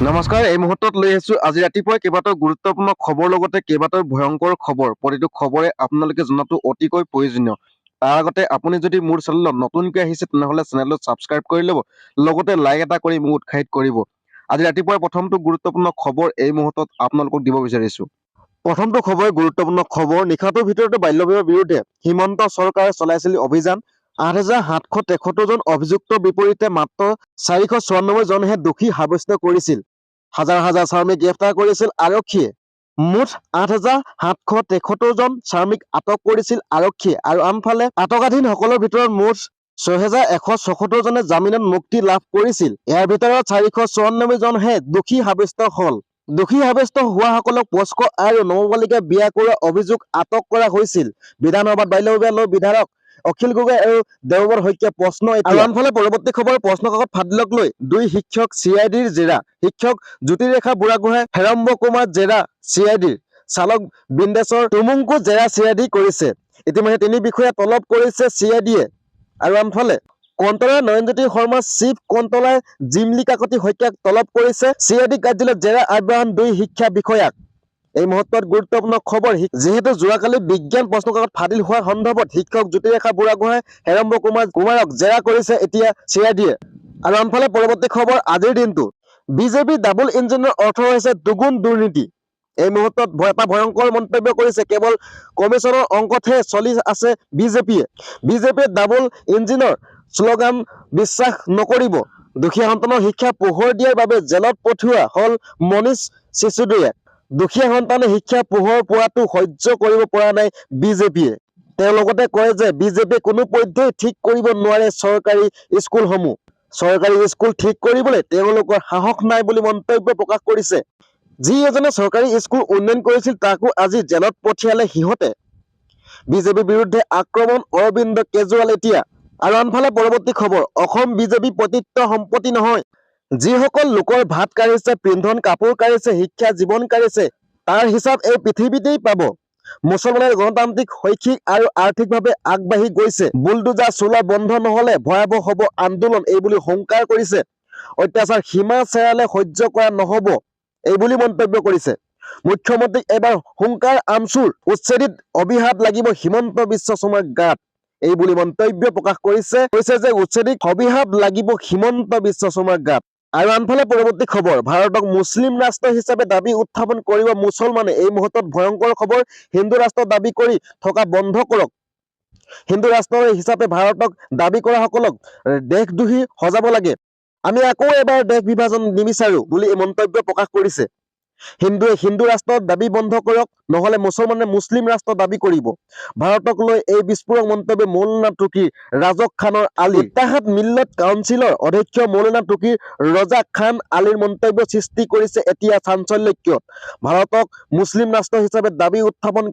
নমস্কাৰ এই মুহূৰ্তত লৈ আহিছো আজি ৰাতিপুৱা কেইবাটাও গুৰুত্বপূৰ্ণ খবৰ লগতে কেইবাটাও ভয়ংকৰ খবৰ প্ৰতিটো খবৰে আপোনালোকে জনাটো অতিকৈ প্ৰয়োজনীয় তাৰ আগতে আপুনি যদি মোৰ চেনেলত নতুনকৈ আহিছে তেনেহলে চেনেলটো সাবস্ক্ৰাইব কৰি ল'ব লগতে লাইক এটা কৰি মোক উৎসাহিত কৰিব আজি ৰাতিপুৱাৰ প্ৰথমটো গুৰুত্বপূৰ্ণ খবৰ এই মুহূৰ্তত আপোনালোকক দিব বিচাৰিছো প্ৰথমটো খবৰ গুৰুত্বপূৰ্ণ খবৰ নিশাটোৰ ভিতৰতে বাল্য বিবাহৰ বিৰুদ্ধে হিমন্ত চৰকাৰে চলাইছিল অভিযান ৮৭৭৩ জন অভিযুক্তৰ বিপৰীতে মাত্ৰ ৪৯৪ জনহে দোষী সাব্যস্ত কৰিছিল হাজাৰ হাজাৰ শ্ৰমিক গ্ৰেপ্তাৰ কৰিছিল আৰক্ষীয়ে মুঠ ৮৭৭৩ জন শ্ৰমিক আটক কৰিছিল আৰক্ষীয়ে আৰু আনফালে আটকাধীনসকলৰ ভিতৰত মুঠ ৬১৭৪ জনে জামিনত মুক্তি লাভ কৰিছিল ইয়াৰ ভিতৰত ৪৯৪ জনহে দোষী সাব্যস্ত হল দোষী সাব্যস্ত হোৱাসকলক পস্কো আৰু নৱবালিকা বিয়া কৰোৱা অভিযোগ আটক কৰা হৈছিল বিধানসভাত বাল্য বিবাহ লৈ বিধায়ক অখিল গগৈ আৰু দেৱবৰ শইকীয়া প্ৰশ্ন আৰু আনফালে পৰৱৰ্তী খবৰ প্ৰশ্ন কাকত ফাদিলক লৈ দুই শিক্ষক চিআইডিৰ জেৰা শিক্ষক জ্যোতিৰেখা বুঢ়াগোহাঁই হেৰম্ব কুমাৰ জেৰা চিআইডিৰ চালক বিন্দেশ্বৰ তুমুংকো জেৰা চিআইডি কৰিছে ইতিমধ্যে তিনি বিষয়া তলব কৰিছে চিআইডিয়ে আৰু আনফালে controller Nayanjyoti Sarma chief controller Jimli Kakati শইকীয়াক তলব কৰিছে চিআইডি কাৰ্যালয়ত জেৰা আগবঢ়ান দুই শিক্ষা বিষয়াক এই মুহূৰ্তত গুৰুত্বপূৰ্ণ খবৰ যেহেতু যোৱাকালি বিজ্ঞান প্ৰশ্নকাকত ফাদিল হোৱাৰ সন্দৰ্ভত শিক্ষক জ্যোতিৰেখা বুঢ়াগোহাঁই হেৰম্ব কুমাৰক জেৰা কৰিছে এতিয়া চিআইডিয়ে আৰু আনফালে পৰৱৰ্তী খবৰ আজিৰ দিনটো বিজেপি ডাবল ইঞ্জিনৰ অৰ্থ হৈছে দুগুণ দুৰ্নীতি এই মুহূৰ্তত এটা ভয়ংকৰ মন্তব্য কৰিছে কেৱল কমিশনৰ অংকতহে চলি আছে বিজেপিয়ে ডাবল ইঞ্জিনৰ শ্লোগান বিশ্বাস নকৰিব দুখীয়া সন্তানৰ শিক্ষা পোহৰ দিয়াৰ বাবে জেলত পঠিওৱা হল মনীষ চিচুডিয়াক দুখীয়া সন্তানে শিক্ষা পোহৰ পোৱাটো সহ্য কৰিব পৰা নাই বিজেপিয়ে তেওঁ লগতে কয় যে বিজেপিয়ে কোনো পধ্যেই ঠিক কৰিব নোৱাৰে চৰকাৰী স্কুলসমূহ চৰকাৰী স্কুল ঠিক কৰিবলৈ তেওঁলোকৰ সাহস নাই বুলি মন্তব্য প্ৰকাশ কৰিছে যি এজনে চৰকাৰী স্কুল উন্নয়ন কৰিছিল তাকো আজি জেলত পঠিয়ালে সিহঁতে বিজেপিৰ বিৰুদ্ধে আক্ৰমণ অৰবিন্দ কেজৰিৱাল এতিয়া আৰু আনফালে পৰৱৰ্তী খবৰ অসম বিজেপি পতিত্ব সম্পত্তি নহয় যিসকল লোকৰ ভাত কাঢ়িছে পিন্ধন কাপোৰ কাঢ়িছে শিক্ষা জীৱন কাঢ়িছে তাৰ হিচাপ এই পৃথিৱীতেই পাব মুছলমানে গণতান্ত্ৰিক শৈক্ষিক আৰু আৰ্থিকভাৱে আগবাঢ়ি গৈছে বুলডোজাৰ চলোৱা বন্ধ নহলে ভয়াৱহ হব আন্দোলন এইবুলি হুংকাৰ কৰিছে অত্যাচাৰ সীমা চেৰালে সহ্য কৰা নহব এইবুলি মন্তব্য কৰিছে মুখ্যমন্ত্ৰীক এবাৰ হুংকাৰ আমচুৰ উচ্ছেদিত অভিশাপ লাগিব হিমন্ত বিশ্ব শৰ্মাৰ গাত এইবুলি মন্তব্য প্ৰকাশ কৰিছে যে উচ্ছেদিত অভিশাপ লাগিব হিমন্ত বিশ্ব শৰ্মাৰ গাত আৰু আনফালে পৰৱৰ্তী খবৰ ভাৰতক মুছলিম ৰাষ্ট্ৰ হিচাপে দাবী উত্থাপন কৰিব মুছলমানে এই মুহূৰ্তত ভয়ংকৰ খবৰ হিন্দু ৰাষ্ট্ৰ দাবী কৰি থকা বন্ধ কৰক হিন্দু ৰাষ্ট্ৰ হিচাপে ভাৰতক দাবী কৰাসকলক দেশদ্ৰোহী সজাব লাগে আমি আকৌ এবাৰ দেশ বিভাজন নিবিচাৰো বুলি মন্তব্য প্ৰকাশ কৰিছে হিন্দুৱে হিন্দু ৰাষ্ট্ৰ দাবী বন্ধ কৰক নহলে মুছলমানে মুছলিম ৰাষ্ট্ৰ দাবী কৰিব ভাৰতক লৈ এই বিস্ফোৰক মন্তব্য মৌলানা তুৰ্কীৰ ৰাজক খানৰ আলী ইত্তেহাদ মিল্লত কাউন্সিলৰ অধ্যক্ষ মৌলানা তুৰ্কীৰ ৰজাক খান আলীৰ মন্তব্য সৃষ্টি কৰিছে এতিয়া চাঞ্চল্যত ভাৰতক মুছলিম ৰাষ্ট্ৰ হিচাপে দাবী উত্থাপন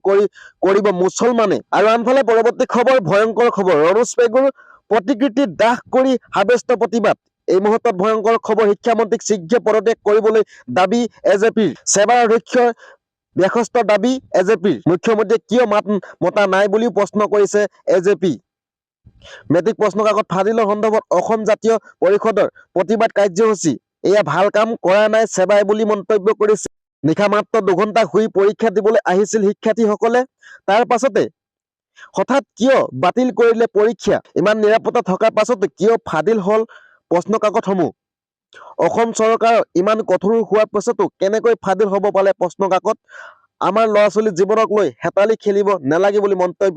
কৰিব মুছলমানে আৰু আনফালে পৰৱৰ্তী খবৰ ভয়ংকৰ খবৰ ৰনোজ পেগুৰ প্ৰতিকৃতি দাহ কৰি সাব্যস্ত প্ৰতিবাদ এই মুহূৰ্তত ভয়ংকৰ খবৰ শিক্ষামন্ত্ৰীক শীঘ্ৰ পদত্যাগ কৰিবলৈ দাবী এজেপিৰ সেৱাৰ অধ্যক্ষ ব্যস্ত দাবী এজেপিৰ মুখ্যমন্ত্ৰীয়ে কিয় মাত মতা নাই বুলিও প্ৰশ্ন কৰিছে এজেপি মেট্ৰিক প্ৰশ্ন কাকত ফাদিলৰ সন্দৰ্ভত অসম জাতীয় পৰিষদৰ প্ৰতিবাদ কাৰ্যসূচী এয়া ভাল কাম কৰা নাই সেৱাই বুলি মন্তব্য কৰিছে নিশা মাত্ৰ 2 ঘণ্টা শুই পৰীক্ষা দিবলৈ আহিছিল শিক্ষাৰ্থীসকলে তাৰ পাছতে হঠাৎ কিয় বাতিল কৰিলে পৰীক্ষা ইমান নিৰাপত্তা থকাৰ পাছতে কিয় ফাদিল হল প্ৰশ্ন কাকতসমূহ অসম চৰকাৰ ইমান কঠোৰ হোৱাৰ পাছতো কেনেকৈ ফাদিল হ'ব পালে প্ৰশ্ন কাকত আমাৰ ল'ৰা ছোৱালী জীৱনক লৈ হেতালি খেলিব নালাগে বুলি মন্তব্য